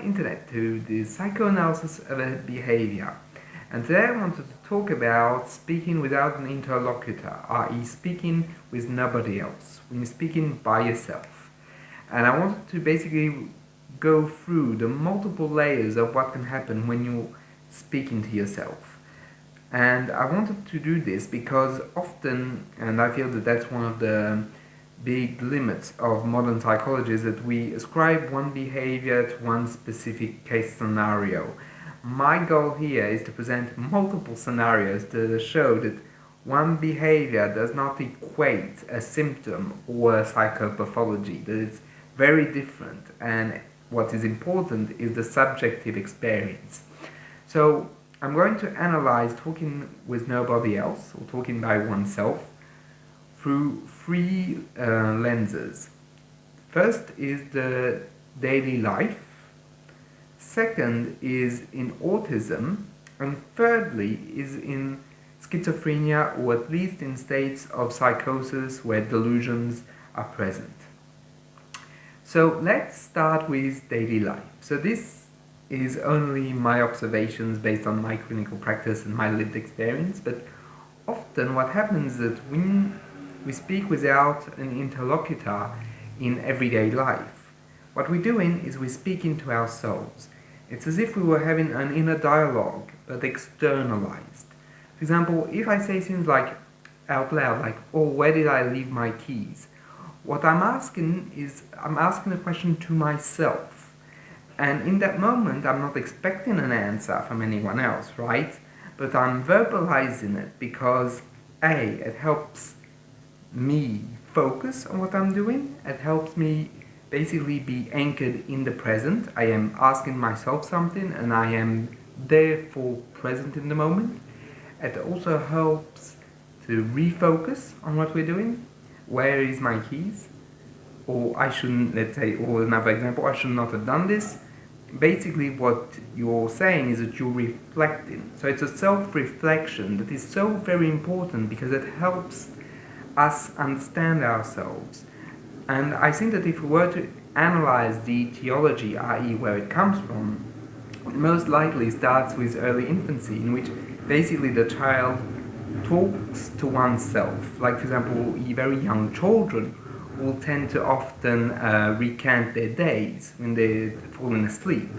internet to the psychoanalysis of a behaviour. And today I wanted to talk about speaking without an interlocutor, i.e. speaking with nobody else, when you're speaking by yourself. And I wanted to basically go through the multiple layers of what can happen when you're speaking to yourself. And I wanted to do this because often, and I feel that that's one of the big limits of modern psychology, is that we ascribe one behavior to one specific case scenario. My goal here is to present multiple scenarios to show that one behavior does not equate a symptom or a psychopathology, that it's very different, and what is important is the subjective experience. So I'm going to analyze talking with nobody else, or talking by oneself, through three lenses. First is the daily life, second is in autism, and thirdly is in schizophrenia, or at least in states of psychosis where delusions are present. So let's start with daily life. So this is only my observations based on my clinical practice and my lived experience, but often what happens is that when we speak without an interlocutor in everyday life, what we're doing is we're speaking to ourselves. It's as if we were having an inner dialogue, but externalized. For example, if I say things like out loud, like, oh, where did I leave my keys? What I'm asking is, I'm asking a question to myself. And in that moment, I'm not expecting an answer from anyone else, right? But I'm verbalizing it because, A, it helps me focus on what I'm doing. It helps me basically be anchored in the present. I am asking myself something and I am therefore present in the moment. It also helps to refocus on what we're doing. Where is my keys? Or I shouldn't, let's say, or another example, I should not have done this. Basically what you're saying is that you're reflecting. So it's a self-reflection that is so very important because it helps us understand ourselves. And I think that if we were to analyze the etiology, i.e. where it comes from, it most likely starts with early infancy, in which basically the child talks to oneself. Like, for example, very young children will tend to often recant their days when they're falling asleep,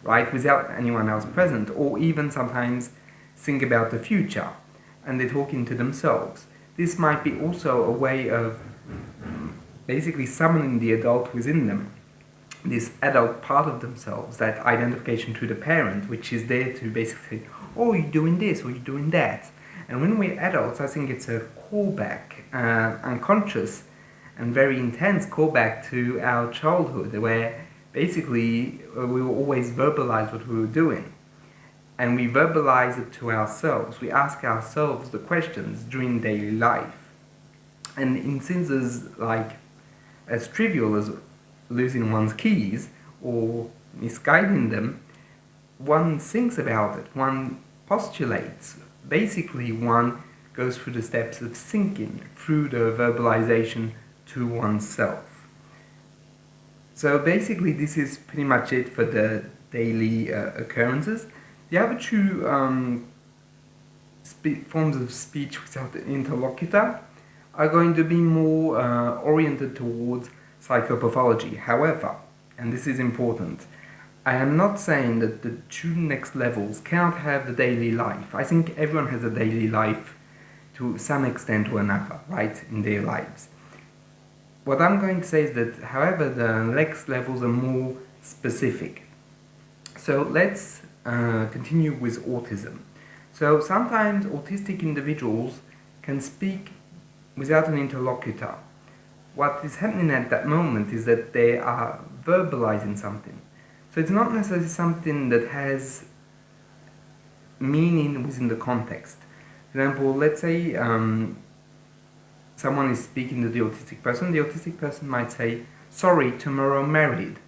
right, without anyone else present, or even sometimes think about the future, and they're talking to themselves. This might be also a way of basically summoning the adult within them, this adult part of themselves, that identification to the parent, which is there to basically say, oh, you're doing this, or you're doing that. And when we're adults, I think it's a callback, unconscious and very intense callback to our childhood, where basically we will always verbalize what we were doing. And we verbalize it to ourselves. We ask ourselves the questions during daily life. And in senses like as trivial as losing one's keys or misguiding them, one thinks about it, one postulates. Basically, one goes through the steps of thinking through the verbalization to oneself. So basically, this is pretty much it for the daily occurrences. The other two forms of speech without the interlocutor are going to be more oriented towards psychopathology. However, and this is important, I am not saying that the two next levels cannot have the daily life. I think everyone has a daily life to some extent or another, right, in their lives. What I'm going to say is that, however, the next levels are more specific. So let's continue with autism. So sometimes autistic individuals can speak without an interlocutor. What is happening at that moment is that they are verbalizing something. So it's not necessarily something that has meaning within the context. For example, let's say someone is speaking to the autistic person might say, sorry, tomorrow married.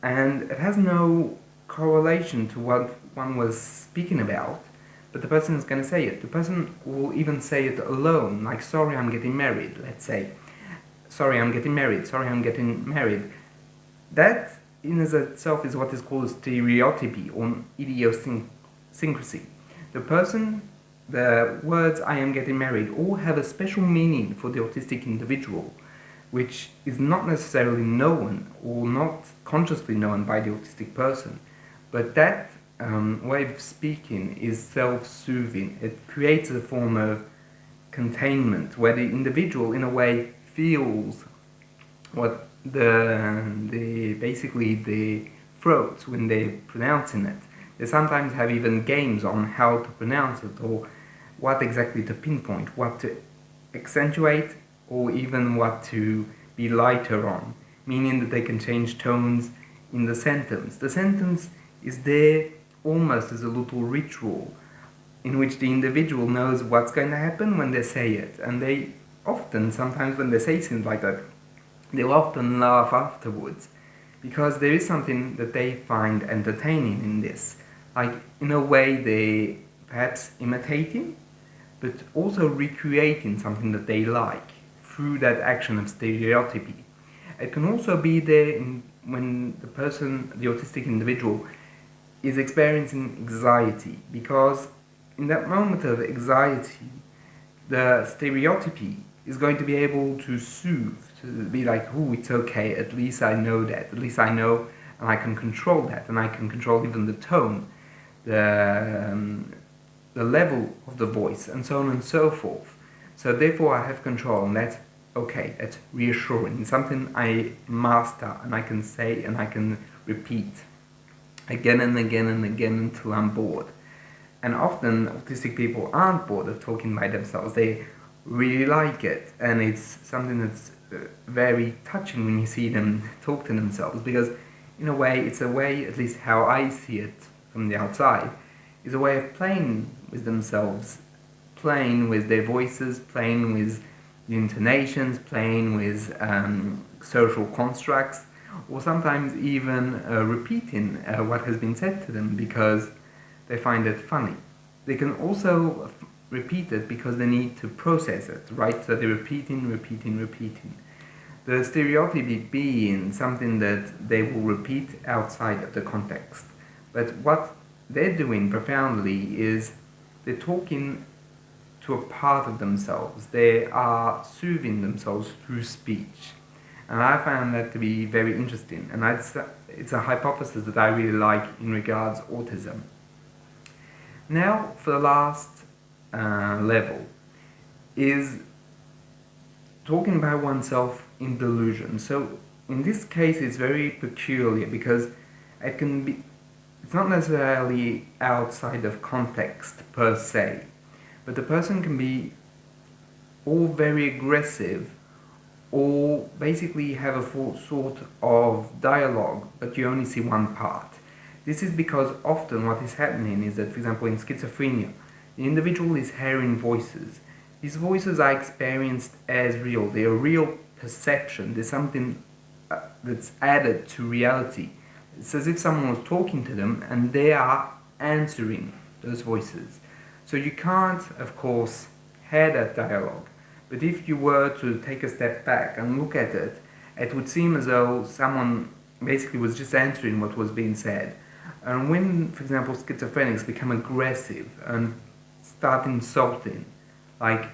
And it has no correlation to what one was speaking about, but the person is going to say it. The person will even say it alone, like, sorry, I'm getting married, let's say. Sorry, I'm getting married. Sorry, I'm getting married. That in itself is what is called a stereotypy or idiosyncrasy. The words "I am getting married" all have a special meaning for the autistic individual, which is not necessarily known or not consciously known by the autistic person. But that way of speaking is self-soothing. It creates a form of containment where the individual, in a way, feels what basically the throat when they're pronouncing it. They sometimes have even games on how to pronounce it or what exactly to pinpoint, what to accentuate, or even what to be lighter on, meaning that they can change tones in the sentence. The sentence is there almost as a little ritual in which the individual knows what's going to happen when they say it. And they often, sometimes when they say things like that, they'll often laugh afterwards because there is something that they find entertaining in this. Like, in a way, they perhaps imitating, but also recreating something that they like through that action of stereotypy. It can also be there when the person, the autistic individual, is experiencing anxiety, because in that moment of anxiety, the stereotypy is going to be able to soothe, to be like, oh, it's okay, at least I know that, at least I know, and I can control that, and I can control even the tone, the level of the voice, and so on and so forth. So therefore I have control, and that's okay, that's reassuring. It's something I master, and I can say, and I can repeat again and again and again until I'm bored. And often autistic people aren't bored of talking by themselves. They really like it, and it's something that's very touching when you see them talk to themselves, because in a way, it's a way, at least how I see it from the outside, is a way of playing with themselves, playing with their voices, playing with the intonations, playing with social constructs, or sometimes even repeating what has been said to them because they find it funny. They can also repeat it because they need to process it, right? So they're repeating. The stereotype being something that they will repeat outside of the context. But what they're doing profoundly is they're talking to a part of themselves. They are soothing themselves through speech. And I found that to be very interesting. And it's a hypothesis that I really like in regards autism. Now, for the last level, is talking about oneself in delusion. So, in this case, it's very peculiar because it's not necessarily outside of context per se, but the person can be all very aggressive or basically have a sort of dialogue, but you only see one part. This is because often what is happening is that, for example, in schizophrenia, the individual is hearing voices. These voices are experienced as real. They are real perception. There's something that's added to reality. It's as if someone was talking to them and they are answering those voices. So you can't, of course, hear that dialogue. But if you were to take a step back and look at it, it would seem as though someone basically was just answering what was being said. And when, for example, schizophrenics become aggressive and start insulting, like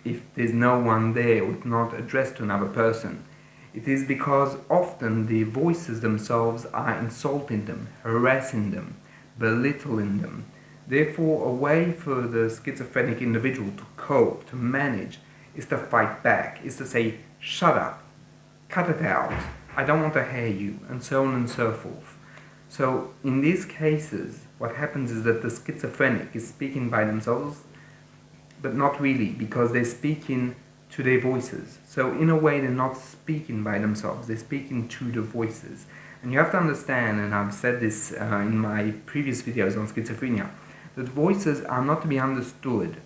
if there's no one there or it's not addressed to another person, it is because often the voices themselves are insulting them, harassing them, belittling them. Therefore, a way for the schizophrenic individual to cope, to manage, is to fight back, is to say, shut up, cut it out, I don't want to hear you, and so on and so forth. So in these cases, what happens is that the schizophrenic is speaking by themselves, but not really, because they're speaking to their voices. So in a way, they're not speaking by themselves, they're speaking to the voices. And you have to understand, and I've said this in my previous videos on schizophrenia, that voices are not to be understood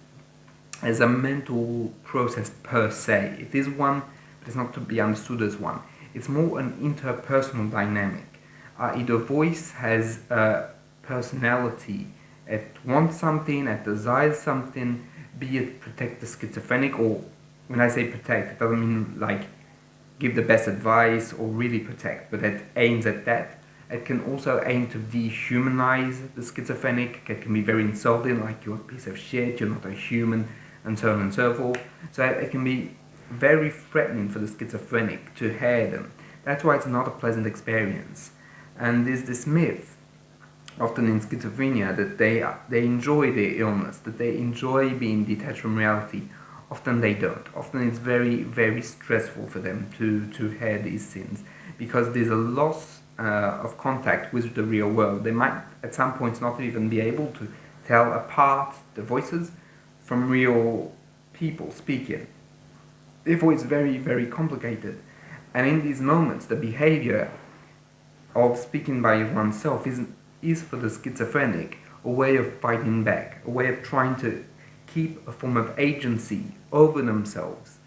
as a mental process per se. It is one, but it's not to be understood as one. It's more an interpersonal dynamic. Either voice has a personality, it wants something, it desires something, be it protect the schizophrenic, or when I say protect, it doesn't mean like give the best advice or really protect, but it aims at that. It can also aim to dehumanize the schizophrenic. It can be very insulting, like you're a piece of shit, you're not a human, and so on and so forth. So it can be very threatening for the schizophrenic to hear them. That's why it's not a pleasant experience. And there's this myth, often in schizophrenia, that they enjoy their illness, that they enjoy being detached from reality. Often they don't. Often it's very, very stressful for them to hear these things, because there's a loss of contact with the real world. They might at some points not even be able to tell apart the voices from real people speaking. Therefore it's very, very complicated. And in these moments, the behavior of speaking by oneself is for the schizophrenic a way of fighting back, a way of trying to keep a form of agency over themselves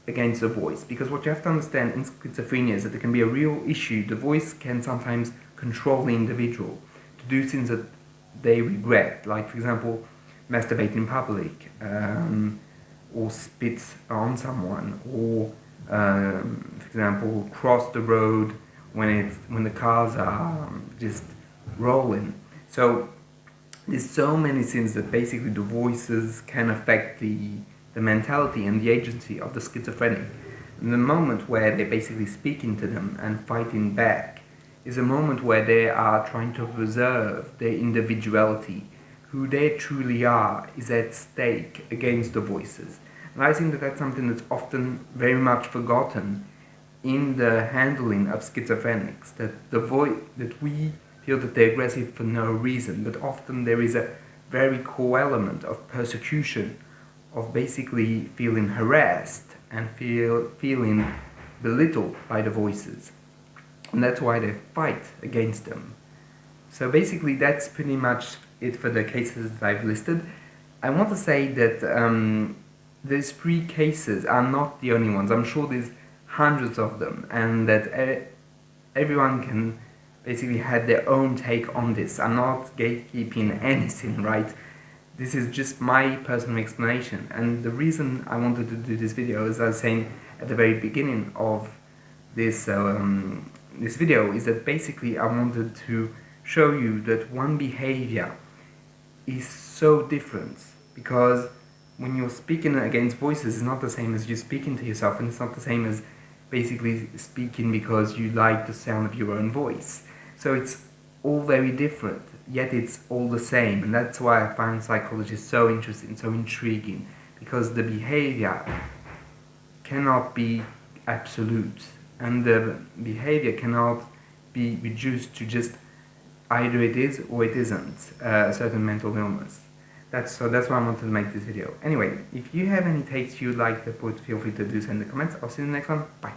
against the voice. Because what you have to understand in schizophrenia is that there can be a real issue. The voice can sometimes control the individual to do things that they regret, like, for example, masturbate in public, or spit on someone, or, for example, cross the road when the cars are just rolling. So there's so many things that basically the voices can affect the mentality and the agency of the schizophrenic. And the moment where they're basically speaking to them and fighting back is a moment where they are trying to preserve their individuality. Who they truly are is at stake against the voices. And I think that that's something that's often very much forgotten in the handling of schizophrenics, that that we feel that they're aggressive for no reason, but often there is a very core element of persecution, of basically feeling harassed and feeling belittled by the voices. And that's why they fight against them. So basically that's pretty much it for the cases that I've listed. I want to say that these 3 cases are not the only ones. I'm sure there's hundreds of them, and that everyone can basically have their own take on this. I'm not gatekeeping anything, right? This is just my personal explanation. And the reason I wanted to do this video, as I was saying at the very beginning of this this video, is that basically I wanted to show you that one behavior is so different, because when you're speaking against voices, it's not the same as you speaking to yourself, and it's not the same as basically speaking because you like the sound of your own voice. So it's all very different, yet it's all the same. And that's why I find psychology so interesting, so intriguing, because the behavior cannot be absolute, and the behavior cannot be reduced to just either it is or it isn't a certain mental illness. That's why I wanted to make this video. Anyway, if you have any takes you'd like to put, feel free to do so in the comments. I'll see you in the next one. Bye.